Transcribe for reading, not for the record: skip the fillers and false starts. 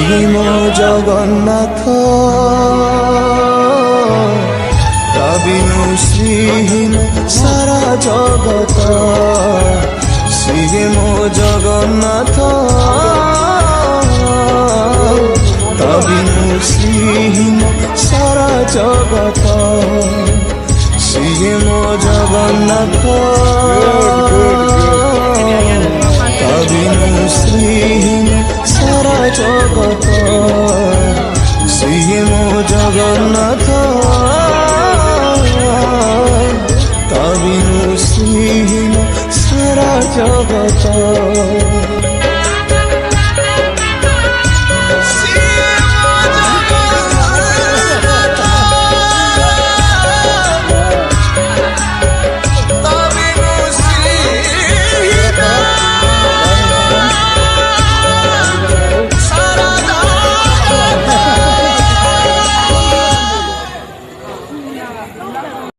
শ্রীম জগন্নাথ তবিনু শ্রীহীন সারা জগত। শ্রীম জগন্নাথ তবিনু শ্রীহীন সারা জগত। শ্রীম জগন্নাথ তবিনু শ্রীহীন সারা জগত। শ্রীম জগন্নাথ তবিনু শ্রীহীন সারা জগত।